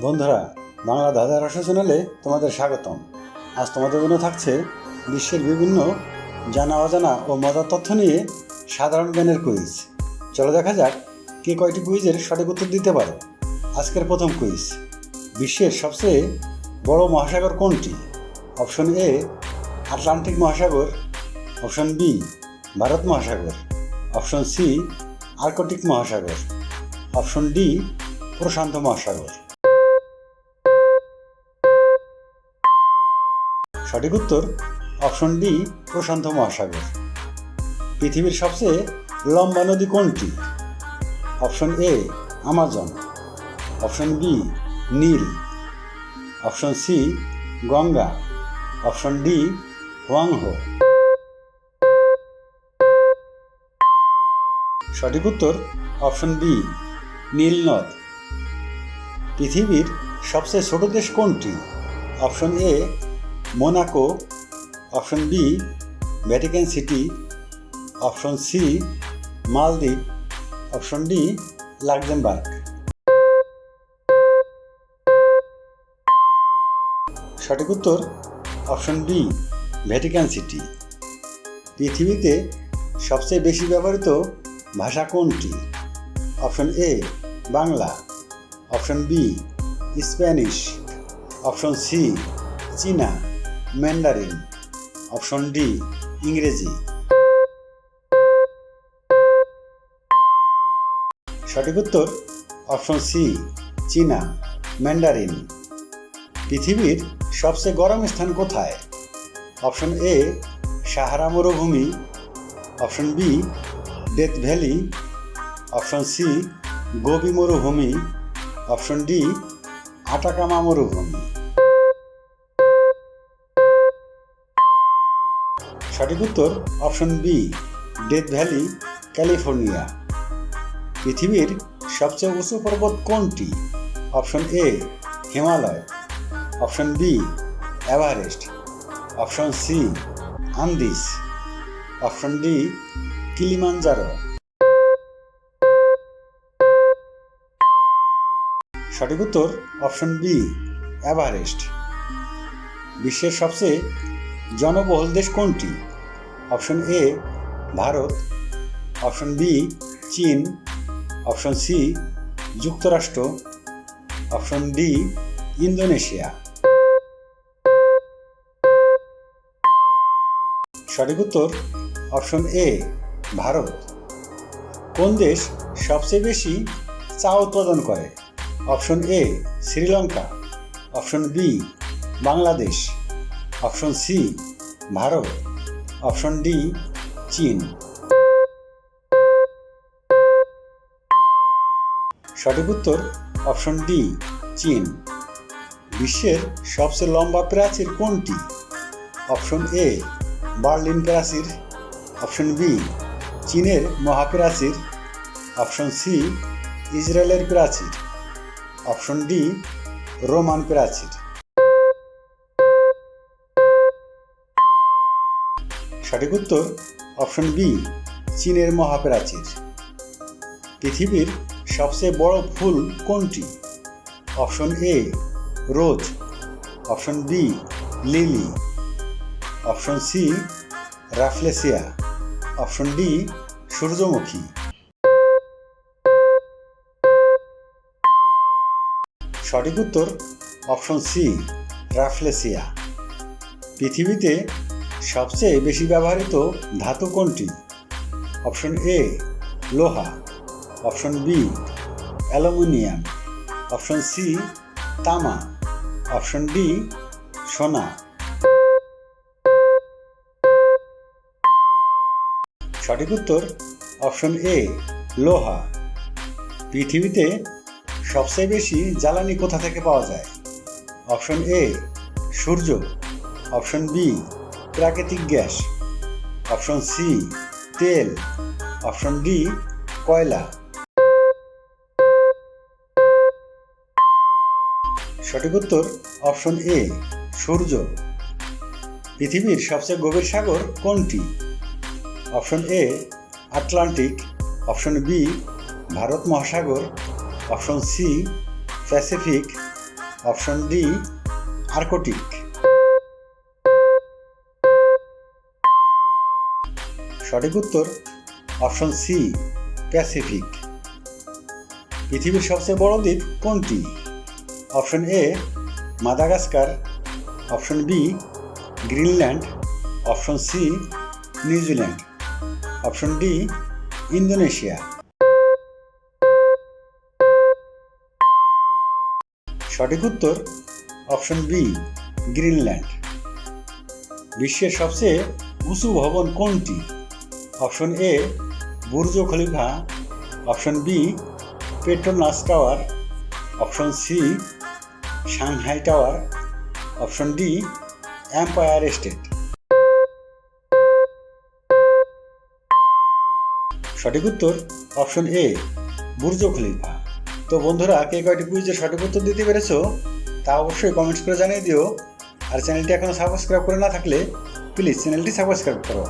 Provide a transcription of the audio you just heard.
বন্ধুরা, বাংলা ধাঁধা রহস্য চ্যানেলে তোমাদের স্বাগতম। আজ তোমাদের জন্য থাকছে বিশ্বের বিভিন্ন জানা অজানা ও মজার তথ্য নিয়ে সাধারণ জ্ঞানের কুইজ। চলো দেখা যাক কে কয়টি কুইজের সঠিক উত্তর দিতে পারো। আজকের প্রথম কুইজ: বিশ্বের সবচেয়ে বড় মহাসাগর কোনটি? অপশন এ আটলান্টিক মহাসাগর, অপশন বি ভারত মহাসাগর, অপশন সি আর্কটিক মহাসাগর, অপশন ডি প্রশান্ত মহাসাগর। সঠিক উত্তর অপশন ডি প্রশান্ত মহাসাগর। পৃথিবীর সবচেয়ে লম্বা নদী কোনটি? Option A Amazon, option B নীল, option C Ganga, option D Hwang Ho. সঠিক উত্তর অপশন বি নীল নদ। পৃথিবীর সবচেয়ে ছোট দেশ কোনটি? Option A Monaco, option B Vatican City, option C মালদ্বীপ, অপশন ডি লাক্সেমবার্গ। সঠিক উত্তর অপশন বি ভ্যাটিকান সিটি। পৃথিবীতে সবচেয়ে বেশি ব্যবহৃত ভাষা কোনটি? Option A Bangla, option B Spanish, option C চীনা ম্যান্ডারিন, অপশন ডি ইংরেজি। সঠিক উত্তর অপশন সি চীনা ম্যান্ডারিন। পৃথিবীর সবচেয়ে গরম স্থান কোথায়? অপশন এ সাহারা মরুভূমি, option B Death Valley, option C Gobi মরুভূমি, অপশন ডি আটাকামা মরুভূমি। সঠিক উত্তর option B Death Valley, California. পৃথিবীর সবচেয়ে উঁচু পর্বত কোনটি? Option A Himalaya, option B Everest, option C Andes, option D Kilimanjaro. সঠিক উত্তর অপশন বি এভারেস্ট। বিশ্বের সবচেয়ে জনবহুল দেশ কোনটি? Option A Bharat, option B চীন, অপশন সি যুক্তরাষ্ট্র, অপশন ডি ইন্দোনেশিয়া। সঠিক উত্তর অপশন এ ভারত। কোন দেশ সবচেয়ে বেশি চা উৎপাদন করে? Option A Sri Lanka, option B Bangladesh, option C Bharat, option D Chin. সঠিক উত্তর অপশন ডি চীন। বিশ্বের সবচেয়ে লম্বা প্রাচীর কোনটি? অপশন এ বার্লিন প্রাচীর, অপশন বি চীনের মহাপ্রাচীর, অপশন সি ইসরায়েলের প্রাচীর, অপশন ডি রোমান প্রাচীর। সঠিক উত্তর অপশন বি চীনের মহাপ্রাচীর। পৃথিবীর সবচেয়ে বড় ফুল কোনটি? Option A rose, option B lily, option C rafflesia, option D সূর্যমুখী। সঠিক উত্তর অপশন সি রাফলেসিয়া। পৃথিবীতে সবচেয়ে বেশি ব্যবহৃত ধাতু কোনটি? অপশন এ লোহা, option B aluminium, option C তামা, অপশন ডি সোনা। সঠিক উত্তর অপশন এ লোহা। পৃথিবীতে সবচেয়ে বেশি জ্বালানি কোথা থেকে পাওয়া যায়? অপশন এ সূর্য, অপশন বি প্রাকৃতিক গ্যাস, অপশন সি তেল, অপশন ডি কয়লা। সঠিক উত্তর অপশন এ সূর্য। পৃথিবীর সবচেয়ে গভীর সাগর কোনটি? Option A Atlantic, option B ভারত মহাসাগর, option C Pacific, option D Arctic. সঠিক উত্তর অপশন সি প্যাসিফিক। পৃথিবীর সবচেয়ে বড় দ্বীপ কোনটি? Option A Madagascar, option B Greenland, option C New Zealand, option D Indonesia. সঠিক উত্তর অপশন বি গ্রিনল্যান্ড। বিশ্বের সবচেয়ে উঁচু ভবন কোনটি? Option A Burj Khalifa, option B Petronas Tower, option C Shanghai Tower, option D Empire State. সঠিক উত্তর option A Burj খলিফা। তো বন্ধুরা, কে কয়টি কুইজের সঠিক উত্তর দিতে পেরেছো তা অবশ্যই কমেন্টস করে জানিয়ে দিও। আর চ্যানেলটি এখনও সাবস্ক্রাইব করে না থাকলে প্লিজ চ্যানেলটি সাবস্ক্রাইব করো।